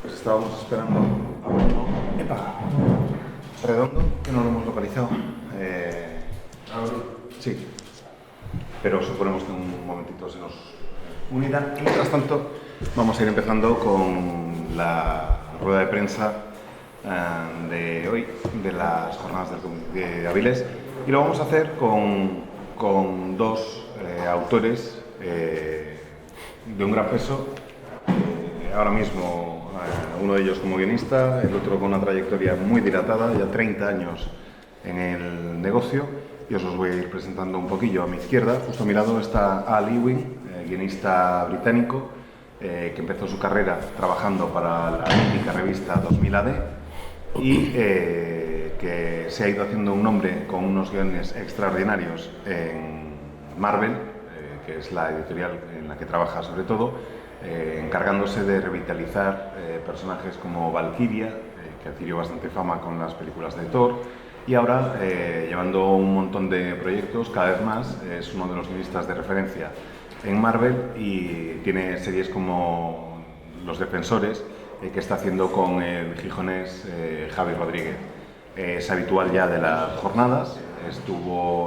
Pues estábamos esperando a uno redondo, que no lo hemos localizado. Sí, pero suponemos que en un momentito se nos unirá. Y mientras tanto, vamos a ir empezando con la rueda de prensa de hoy, de las jornadas de Avilés. Y lo vamos a hacer con dos autores de un gran peso. Ahora mismo uno de ellos como guionista, el otro con una trayectoria muy dilatada, ya 30 años en el negocio, y os voy a ir presentando un poquillo. A mi izquierda, justo a mi lado, está Al Ewing, guionista británico, que empezó su carrera trabajando para la mítica revista 2000 AD y que se ha ido haciendo un nombre con unos guiones extraordinarios en Marvel, que es la editorial en la que trabaja sobre todo, encargándose de revitalizar personajes como Valkyria, que adquirió bastante fama con las películas de Thor, y ahora llevando un montón de proyectos, cada vez más, es uno de los guionistas de referencia en Marvel y tiene series como Los Defensores, que está haciendo con el gijonés Javi Rodríguez. Es habitual ya de las jornadas,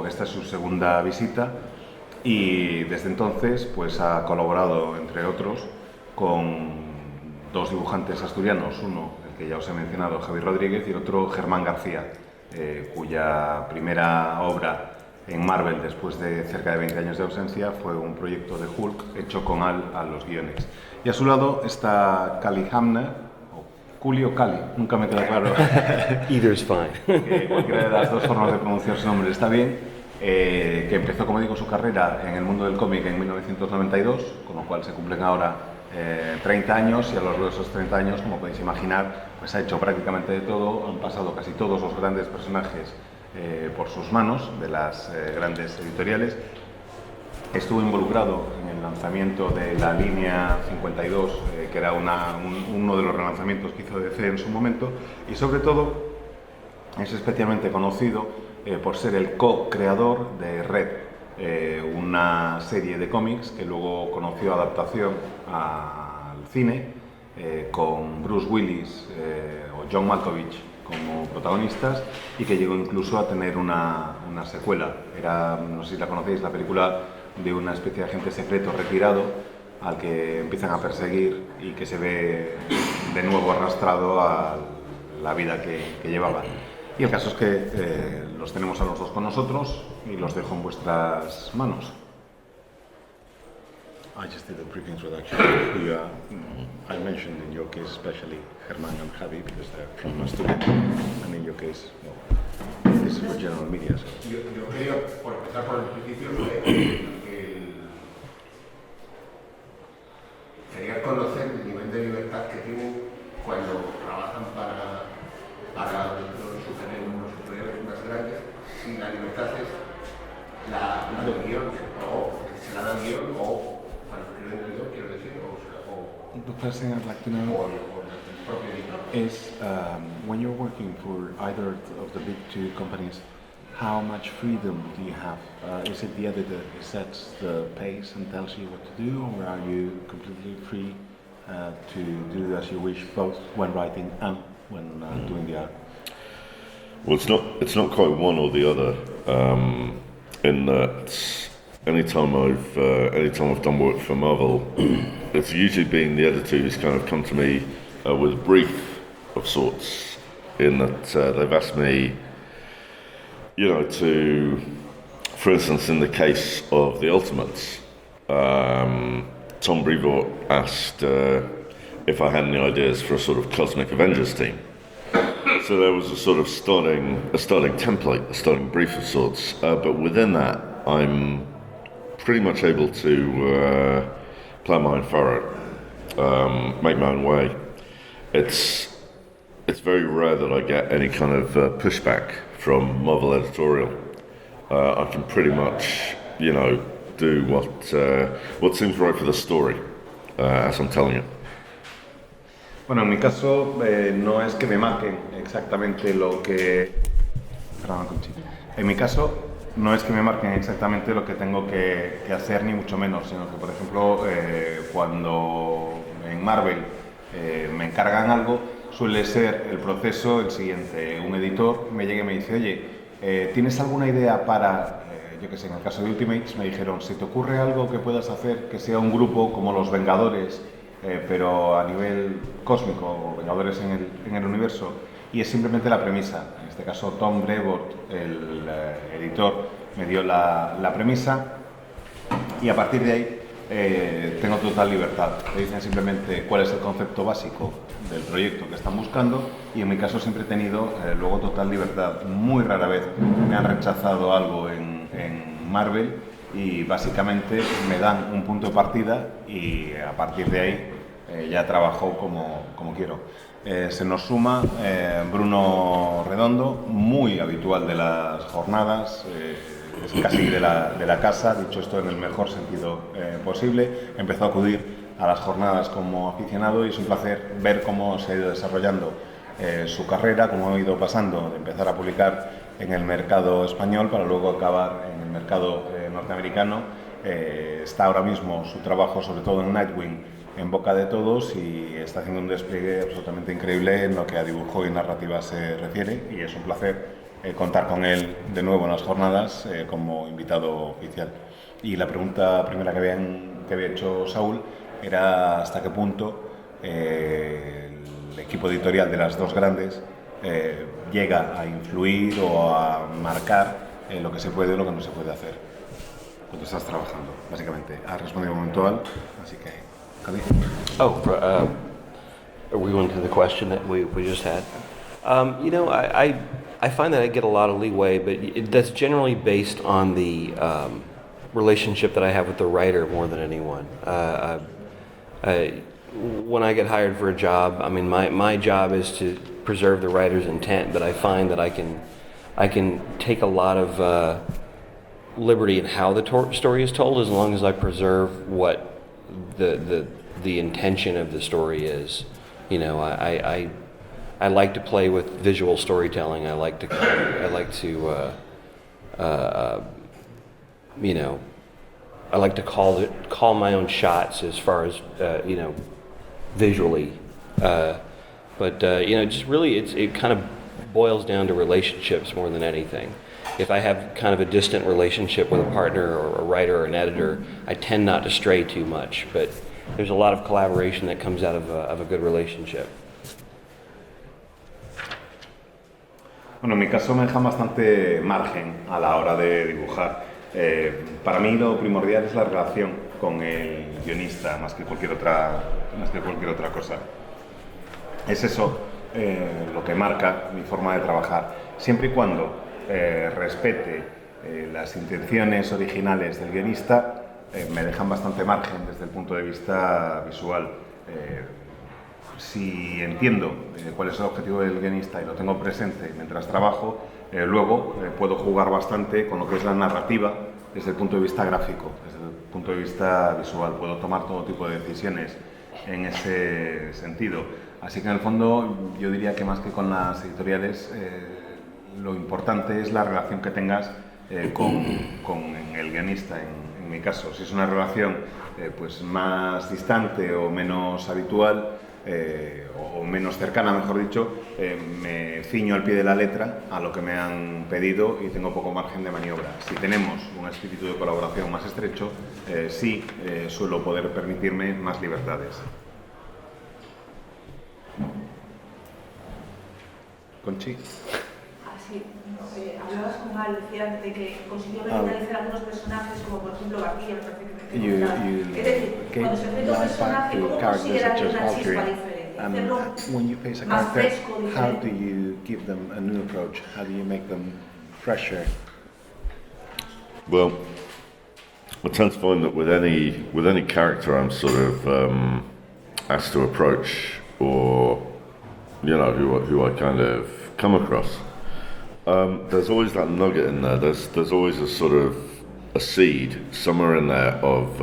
esta es su segunda visita, y desde entonces pues ha colaborado, entre otros, con dos dibujantes asturianos, uno, el que ya os he mencionado, Javi Rodríguez, y el otro, Germán García, cuya primera obra en Marvel, después de cerca de 20 años de ausencia, fue un proyecto de Hulk hecho con Al a los guiones. Y a su lado está Cali Hamner, o Culi o Cali, nunca me queda claro. Either's fine. Cualquiera de las dos formas de pronunciar su nombre está bien. Que empezó, como digo, su carrera en el mundo del cómic en 1992, con lo cual se cumplen ahora 30 años, y a lo largo de esos 30 años, como podéis imaginar, pues ha hecho prácticamente de todo. Han pasado casi todos los grandes personajes por sus manos, de las grandes editoriales. Estuvo involucrado en el lanzamiento de la línea 52, que era uno de los relanzamientos que hizo DC en su momento, y sobre todo es especialmente conocido por ser el co-creador de Red, una serie de cómics que luego conoció adaptación al cine, con Bruce Willis o John Malkovich como protagonistas, y que llegó incluso a tener una secuela. Era, no sé si la conocéis, la película de una especie de agente secreto retirado al que empiezan a perseguir y que se ve de nuevo arrastrado a la vida que llevaba. Y el caso es que los tenemos a los dos con nosotros y los dejo en vuestras manos. I just did a brief introduction. I mentioned in your case especially Germán and Javi because they're from Asturias, and in your case, well, this is for general media. So. Yo creo, por empezar por el principio, quería conocer el nivel de libertad que tienen cuando trabajan para los superhéroes más grandes, si la libertad es la del guión, o se la da el guión, o cuando escriben el guión, quiero decir, The first thing I'd like to know o el propio editor. is when you're working for either of the big two companies, how much freedom do you have? Is it the editor who sets the pace and tells you what to do, or are you completely free to do as you wish, both when writing and when doing the art? Well, it's not quite one or the other. In that, anytime I've done work for Marvel, it's usually been the editor who's kind of come to me with a brief of sorts. In that they've asked me, to, for instance, in the case of the Ultimates, Tom Brevoort asked if I had any ideas for a sort of Cosmic Avengers team. So there was a sort of starting template, a starting brief of sorts, but within that, I'm pretty much able to plan my own furrow, make my own way. It's very rare that I get any kind of pushback from Marvel editorial. I can pretty much, do what seems right for the story, as I'm telling it. Bueno, en mi caso no es que me marquen exactamente lo que... Perdón, Conchi. En mi caso no es que me marquen exactamente lo que tengo que hacer, ni mucho menos, sino que, por ejemplo, cuando en Marvel me encargan algo, suele ser el proceso el siguiente. Un editor me llega y me dice, oye, ¿tienes alguna idea para, yo qué sé, en el caso de Ultimates me dijeron, ¿se te ocurre algo que puedas hacer que sea un grupo como los Vengadores, pero a nivel cósmico, Vengadores en el universo? Y es simplemente la premisa. En este caso Tom Brevoort, el editor, me dio la premisa y a partir de ahí tengo total libertad. Me dicen simplemente cuál es el concepto básico del proyecto que están buscando y en mi caso siempre he tenido luego total libertad. Muy rara vez me han rechazado algo en Marvel y básicamente me dan un punto de partida y a partir de ahí ya trabajo como quiero. Se nos suma Bruno Redondo, muy habitual de las jornadas, es casi de la casa, dicho esto en el mejor sentido posible. Empezó a acudir a las jornadas como aficionado y es un placer ver cómo se ha ido desarrollando su carrera, cómo ha ido pasando de empezar a publicar en el mercado español para luego acabar en el mercado norteamericano. Está ahora mismo su trabajo, sobre todo en Nightwing, en boca de todos y está haciendo un despliegue absolutamente increíble en lo que a dibujo y narrativa se refiere y es un placer contar con él de nuevo en las jornadas como invitado oficial. Y la pregunta primera que había hecho Saúl era hasta qué punto el equipo editorial de las dos grandes llega a influir o a marcar lo que se puede o lo que no se puede hacer cuando estás trabajando, básicamente. Ha respondido puntual, así que... Oh, are we going to the question that we just had? You know, I find that I get a lot of leeway, but that's generally based on the relationship that I have with the writer more than anyone. When I get hired for a job, I mean, my job is to preserve the writer's intent, but I find that I can take a lot of liberty in how the story is told as long as I preserve what the intention of the story is. You know, I like to play with visual storytelling. I like to you know, I like to call my own shots as far as you know, visually. But you know, just really, it kind of boils down to relationships more than anything. If I have kind of a distant relationship with a partner or a writer or an editor, I tend not to stray too much. But there's a lot of collaboration that comes out of a good relationship. Bueno, en mi caso me dejan bastante margen a la hora de dibujar. Para mí lo primordial es la relación con el guionista, más que cualquier otra cosa. Es eso lo que marca mi forma de trabajar. Siempre y cuando respete las intenciones originales del guionista, me dejan bastante margen desde el punto de vista visual. Si entiendo cuál es el objetivo del guionista y lo tengo presente mientras trabajo, luego puedo jugar bastante con lo que es la narrativa desde el punto de vista gráfico, desde el punto de vista visual. Puedo tomar todo tipo de decisiones en ese sentido. Así que en el fondo yo diría que más que con las editoriales, lo importante es la relación que tengas con el guionista, en mi caso. Si es una relación pues más distante o menos habitual, o menos cercana, mejor dicho, me ciño al pie de la letra a lo que me han pedido y tengo poco margen de maniobra. Si tenemos un espíritu de colaboración más estrecho, sí suelo poder permitirme más libertades. Conchi. Sí, hablabas con Al, decías de que consiguió revitalizar algunos personajes, como por ejemplo Valkyria, me parece que me es decir, cuando se enfrenta un personaje, ¿cómo consigue darle una chispa diferente? Hacerlo when you face a más character, fresco, how diferente. do you give them a new approach? How do you make them fresher? Well, I tend to find that with any character I'm sort of asked to approach, or you know, who I kind of come across, there's always that nugget in there. There's always a sort of a seed somewhere in there of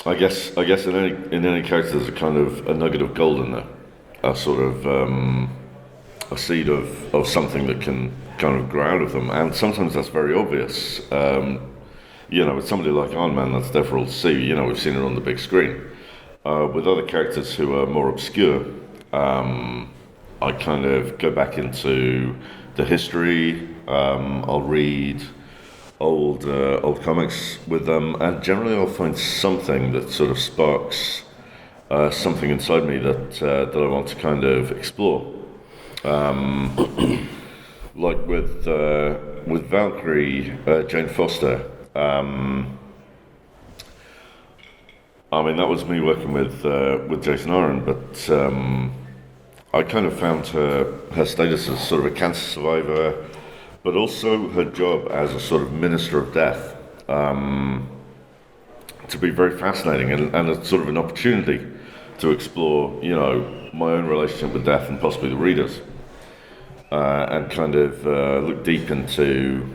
I guess in any character there's a kind of a nugget of gold in there, a sort of a seed of something that can kind of grow out of them, and sometimes that's very obvious. you know, with somebody like Iron Man, that's there for all to see. You know, we've seen it on the big screen. With other characters who are more obscure, I kind of go back into the history. I'll read old comics with them, and generally I'll find something that sort of sparks something inside me that I want to kind of explore. Like with Valkyrie, Jane Foster. I mean, that was me working with Jason Aaron, but I kind of found her status as sort of a cancer survivor, but also her job as a sort of minister of death, to be very fascinating and a sort of an opportunity to explore, you know, my own relationship with death and possibly the readers, and kind of look deep into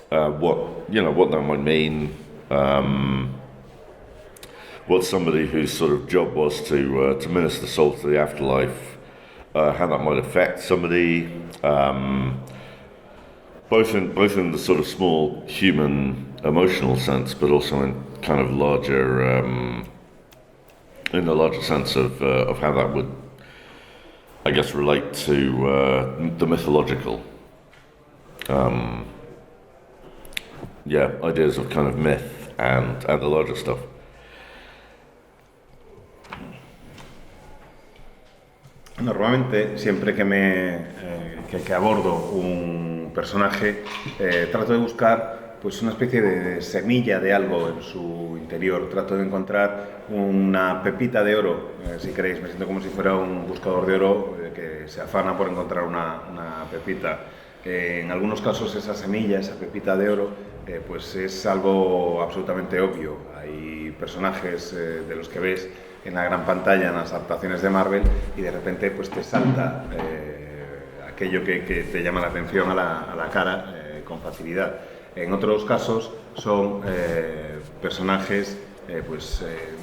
what that might mean. What somebody whose sort of job was to minister the soul to the afterlife, how that might affect somebody, both in the sort of small human emotional sense, but also in kind of larger, in the larger sense of how that would, I guess, relate to the mythological. Ideas of kind of myth and the larger stuff. Normalmente, siempre que abordo un personaje, trato de buscar pues una especie de semilla de algo en su interior. Trato de encontrar una pepita de oro, si queréis. Me siento como si fuera un buscador de oro que se afana por encontrar una pepita. En algunos casos esa semilla, esa pepita de oro, pues es algo absolutamente obvio. Hay personajes de los que ves en la gran pantalla, en las adaptaciones de Marvel, y de repente pues te salta aquello que te llama la atención a la cara con facilidad. En otros casos son personajes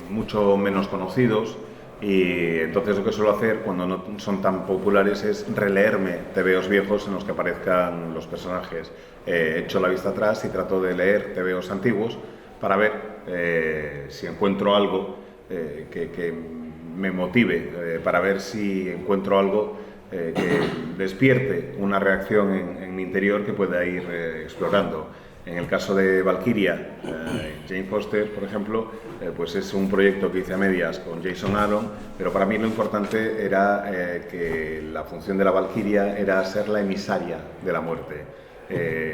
mucho menos conocidos, y entonces lo que suelo hacer cuando no son tan populares es releerme tebeos viejos en los que aparezcan los personajes. Echo la vista atrás y trato de leer tebeos antiguos para ver si encuentro algo que me motive, para ver si encuentro algo que despierte una reacción en mi interior que pueda ir explorando. En el caso de Valkyria, Jane Foster, por ejemplo, pues es un proyecto que hice a medias con Jason Aaron, pero para mí lo importante era que la función de la Valkyria era ser la emisaria de la muerte,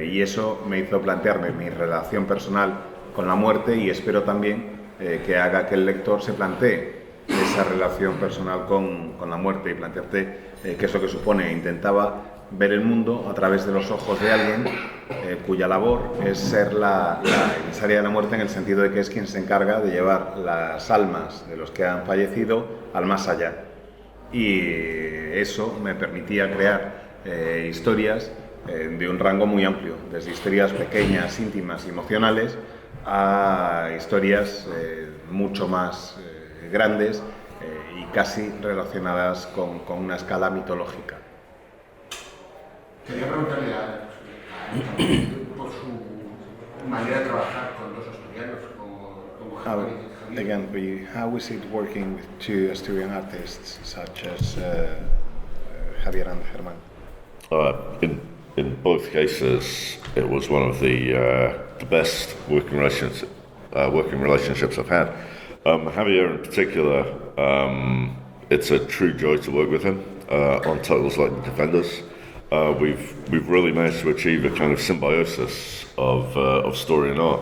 y eso me hizo plantearme mi relación personal con la muerte, y espero también que haga que el lector se plantee esa relación personal con la muerte y plantearte qué es lo que supone. Intentaba ver el mundo a través de los ojos de alguien cuya labor es ser la emisaria de la muerte, en el sentido de que es quien se encarga de llevar las almas de los que han fallecido al más allá. Y eso me permitía crear historias de un rango muy amplio, desde historias pequeñas, íntimas y emocionales, a historias mucho más grandes y casi relacionadas con una escala mitológica. Quería preguntarle por su manera de trabajar con dos asturianos como Javier y Javier. Again, how is it working with two Asturian artists such as Javier and Germán? In both cases, it was one of the best working relationships I've had. Javier in particular, it's a true joy to work with him on titles like The Defenders. We've really managed to achieve a kind of symbiosis of story and art.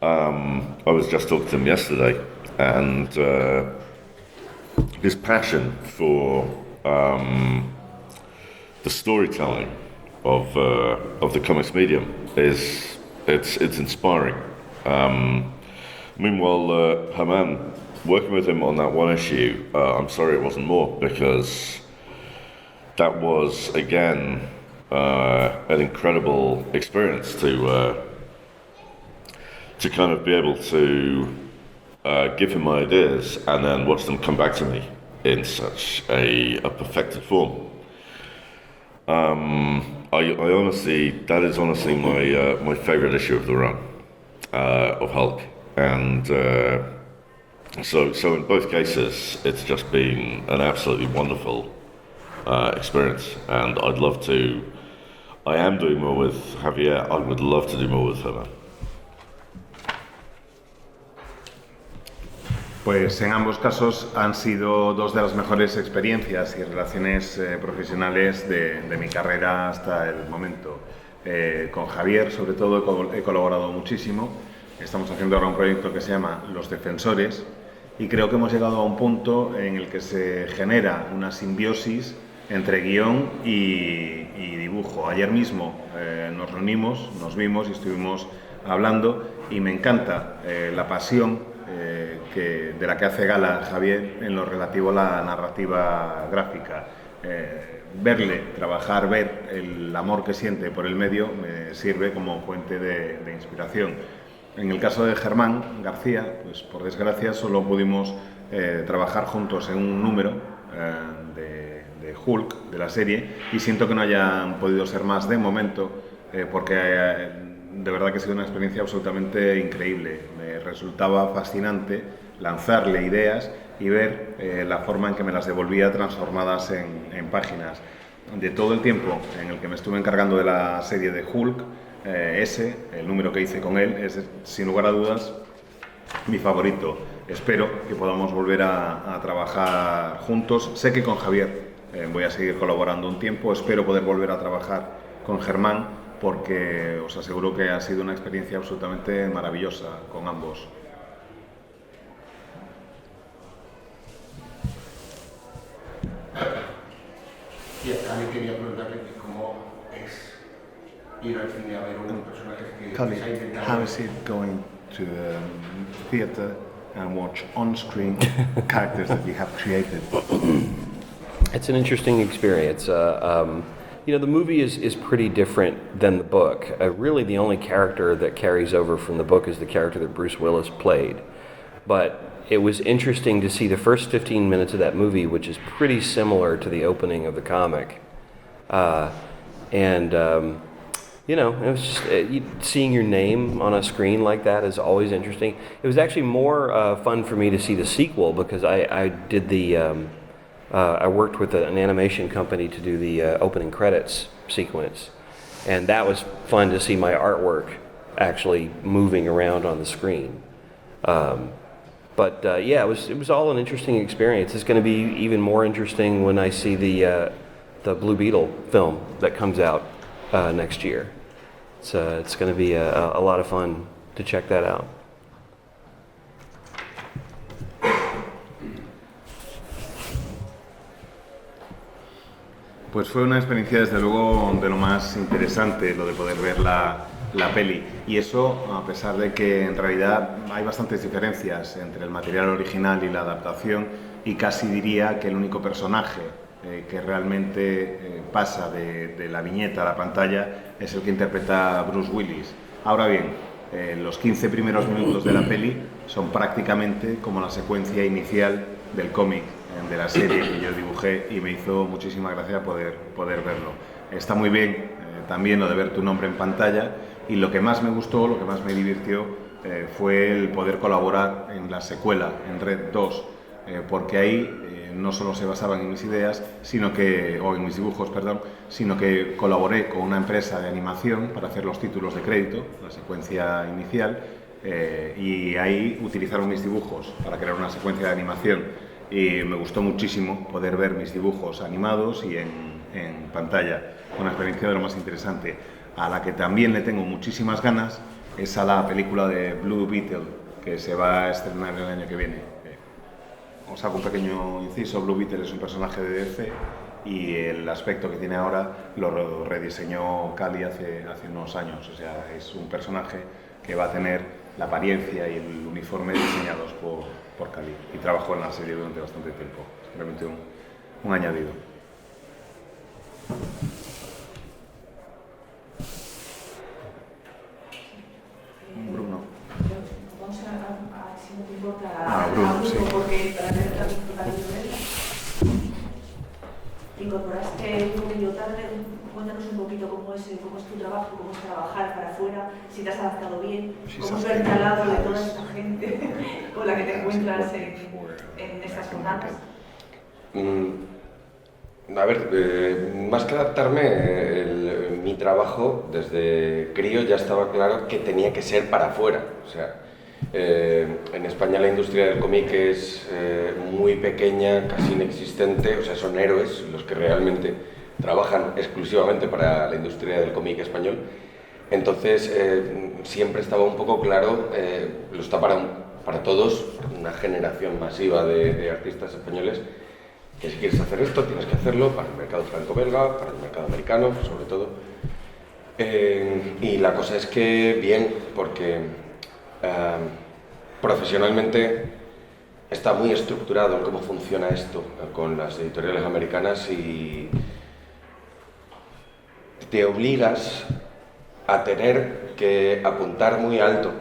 I was just talking to him yesterday, and his passion for the storytelling of the comics medium it's inspiring. Meanwhile, Germán, working with him on that one issue, I'm sorry it wasn't more, because that was again an incredible experience to kind of be able to give him my ideas and then watch them come back to me in such a perfected form. I honestly, that is honestly my favorite issue of the run. of Hulk, and so in both cases, it's just been an absolutely wonderful experience, and I'd love to. I am doing more with Javier. I would love to do more with Herman. Pues en ambos casos han sido dos de las mejores experiencias y relaciones profesionales de mi carrera hasta el momento. Con Javier, sobre todo, he colaborado muchísimo. Estamos haciendo ahora un proyecto que se llama Los Defensores y creo que hemos llegado a un punto en el que se genera una simbiosis entre guión y dibujo. Ayer mismo nos reunimos, nos vimos y estuvimos hablando y me encanta la pasión de la que hace gala Javier en lo relativo a la narrativa gráfica. Verle trabajar, ver el amor que siente por el medio me sirve como fuente de inspiración. En el caso de Germán García, pues por desgracia solo pudimos trabajar juntos en un número de Hulk, de la serie, y siento que no hayan podido ser más de momento, porque de verdad que ha sido una experiencia absolutamente increíble. Me resultaba fascinante lanzarle ideas y ver la forma en que me las devolvía transformadas en páginas. De todo el tiempo en el que me estuve encargando de la serie de Hulk, el número que hice con él, es sin lugar a dudas mi favorito. Espero que podamos volver a trabajar juntos. Sé que con Javier voy a seguir colaborando un tiempo, espero poder volver a trabajar con Germán, porque os aseguro que ha sido una experiencia absolutamente maravillosa con ambos. Y también quería preguntarle cómo es ir al cine a ver un personaje que se ha intentado. How is it going to the theatre and watch on-screen characters that you have created? It's an interesting experience. You know, the movie is pretty different than the book. Really, the only character that carries over from the book is the character that Bruce Willis played. But it was interesting to see the first 15 minutes of that movie, which is pretty similar to the opening of the comic. You know, it was just, seeing your name on a screen like that is always interesting. It was actually more fun for me to see the sequel, because I did the... I worked with an animation company to do the opening credits sequence, and that was fun to see my artwork actually moving around on the screen. Yeah, it was all an interesting experience. It's going to be even more interesting when I see the Blue Beetle film that comes out next year. It's going to be a lot of fun to check that out. Pues fue una experiencia desde luego de lo más interesante, lo de poder ver la peli, y eso a pesar de que en realidad hay bastantes diferencias entre el material original y la adaptación, y casi diría que el único personaje que realmente pasa de la viñeta a la pantalla es el que interpreta Bruce Willis. Ahora bien, los 15 primeros minutos de la peli son prácticamente como la secuencia inicial del cómic, de la serie que yo dibujé, y me hizo muchísima gracia poder verlo. Está muy bien también lo de ver tu nombre en pantalla, y lo que más me gustó, lo que más me divirtió fue el poder colaborar en la secuela, en Red 2, porque ahí no solo se basaban en mis ideas, o en mis dibujos, perdón, sino que colaboré con una empresa de animación para hacer los títulos de crédito, la secuencia inicial, y ahí utilizaron mis dibujos para crear una secuencia de animación. Y me gustó muchísimo poder ver mis dibujos animados y en pantalla. Una experiencia de lo más interesante. A la que también le tengo muchísimas ganas es a la película de Blue Beetle, que se va a estrenar el año que viene. Os hago un pequeño inciso. Blue Beetle es un personaje de DC, y el aspecto que tiene ahora lo rediseñó Cali hace unos años. O sea, es un personaje que va a tener la apariencia y el uniforme diseñados por Cali, y trabajó en la serie durante bastante tiempo. Simplemente un añadido. Bruno. Vamos a si no te importa, Bruno, sí. Porque para ver la ¿te incorporaste un poquillo tarde? Cuéntanos cuéntanos un poquito cómo es tu trabajo, cómo es trabajar para afuera, si te has adaptado bien, cómo es verte al lado de toda esta gente con la que te encuentras en estas jornadas. A ver, más que adaptarme, mi trabajo desde crío ya estaba claro que tenía que ser para afuera. O sea, en España la industria del cómic es muy pequeña, casi inexistente, o sea, son héroes los que realmente trabajan exclusivamente para la industria del cómic español. Entonces, siempre estaba un poco claro, lo está para todos, una generación masiva de artistas españoles, que si quieres hacer esto, tienes que hacerlo para el mercado franco-belga, para el mercado americano, sobre todo. Y la cosa es que bien, porque profesionalmente está muy estructurado en cómo funciona esto con las editoriales americanas y te obligas a tener que apuntar muy alto,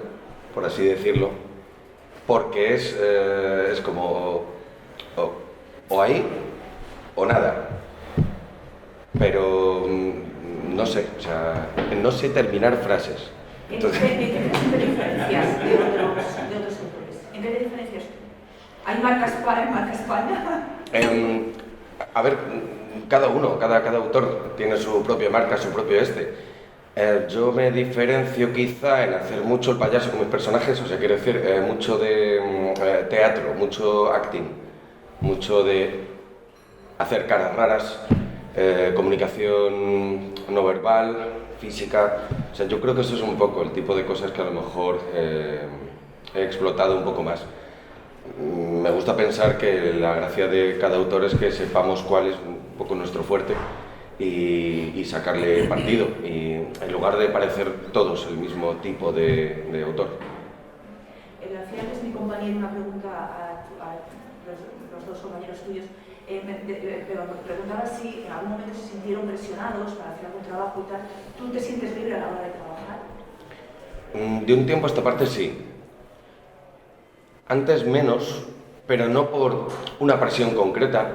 por así decirlo, porque es como o ahí o nada. Pero no sé, o sea, no sé terminar frases. Entonces, ¿En qué te diferencias de otros autores? ¿En qué te diferencias tú? ¿Hay marca España? A ver, cada uno, cada autor tiene su propia marca, su propio yo me diferencio quizá en hacer mucho el payaso con mis personajes, o sea, quiero decir, mucho de teatro, mucho acting, mucho de hacer caras raras, comunicación no verbal, física. O sea, yo creo que eso es un poco el tipo de cosas que a lo mejor he explotado un poco más. Me gusta pensar que la gracia de cada autor es que sepamos cuál es un poco nuestro fuerte y sacarle partido, y en lugar de parecer todos el mismo tipo de autor. Le hacía antes mi compañero una pregunta a los dos compañeros tuyos, pero me preguntaba si en algún momento se sintieron presionados para hacer algún trabajo y tal. ¿Tú te sientes libre a la hora de trabajar? De un tiempo a esta parte sí. Antes menos, pero no por una presión concreta,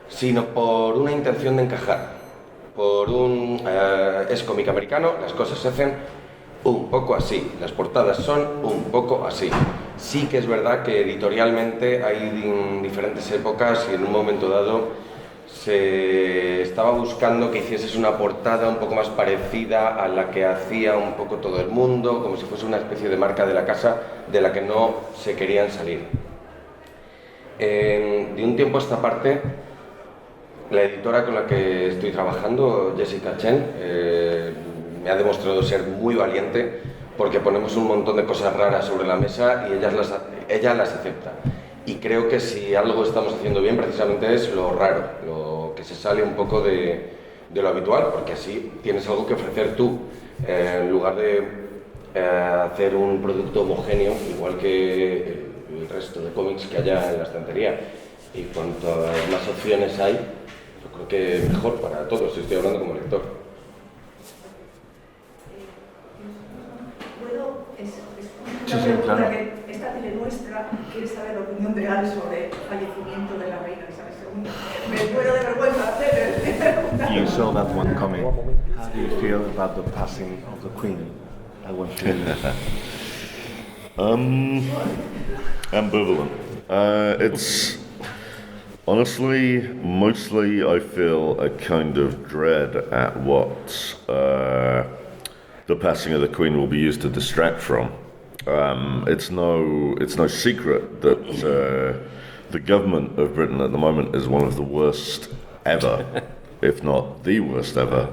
sino por una intención de encajar. Es cómic americano, las cosas se hacen un poco así, las portadas son un poco así. Sí que es verdad que editorialmente hay diferentes épocas y en un momento dado se estaba buscando que hicieses una portada un poco más parecida a la que hacía un poco todo el mundo, como si fuese una especie de marca de la casa de la que no se querían salir. De un tiempo a esta parte, la editora con la que estoy trabajando, Jessica Chen, me ha demostrado ser muy valiente porque ponemos un montón de cosas raras sobre la mesa y ella las acepta. Y creo que si algo estamos haciendo bien, precisamente es lo raro, lo que se sale un poco de lo habitual, porque así tienes algo que ofrecer tú, en lugar de hacer un producto homogéneo, igual que el resto de cómics que haya en la estantería. Y cuanto más opciones hay, yo creo que mejor para todos, estoy hablando como lector. Una pregunta que esta tele nuestra quiere saber la opinión de Ale sobre el fallecimiento de la reina Isabel II. Me muero de vergüenza hacer. You saw that one coming. How do you feel about the passing of the Queen? I want to. Ambivalent. It's honestly, mostly I feel a kind of dread at what the passing of the Queen will be used to distract from. It's no secret that the government of Britain at the moment is one of the worst ever, if not the worst ever.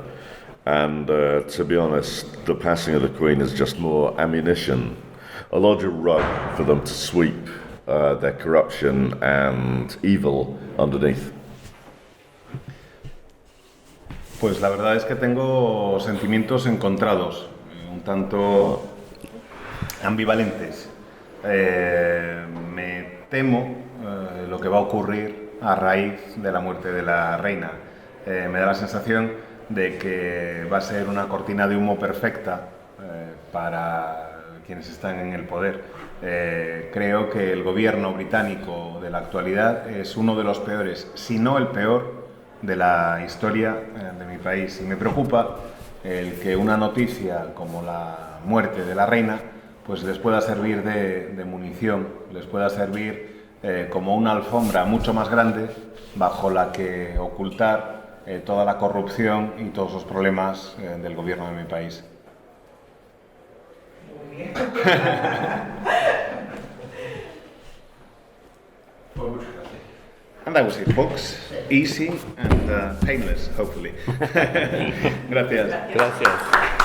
And to be honest, the passing of the Queen is just more ammunition, a larger rug for them to sweep their corruption and evil underneath. Pues la verdad es que tengo sentimientos encontrados, un tanto ambivalentes. Me temo lo que va a ocurrir a raíz de la muerte de la reina. Me da la sensación de que va a ser una cortina de humo perfecta para quienes están en el poder. Creo que el gobierno británico de la actualidad es uno de los peores, si no el peor, de la historia de mi país. Y me preocupa el que una noticia como la muerte de la reina pues les pueda servir de munición, les pueda servir como una alfombra mucho más grande bajo la que ocultar toda la corrupción y todos los problemas del gobierno de mi país. Muy bien. And that was it, folks. Easy and painless, hopefully. Gracias. Gracias.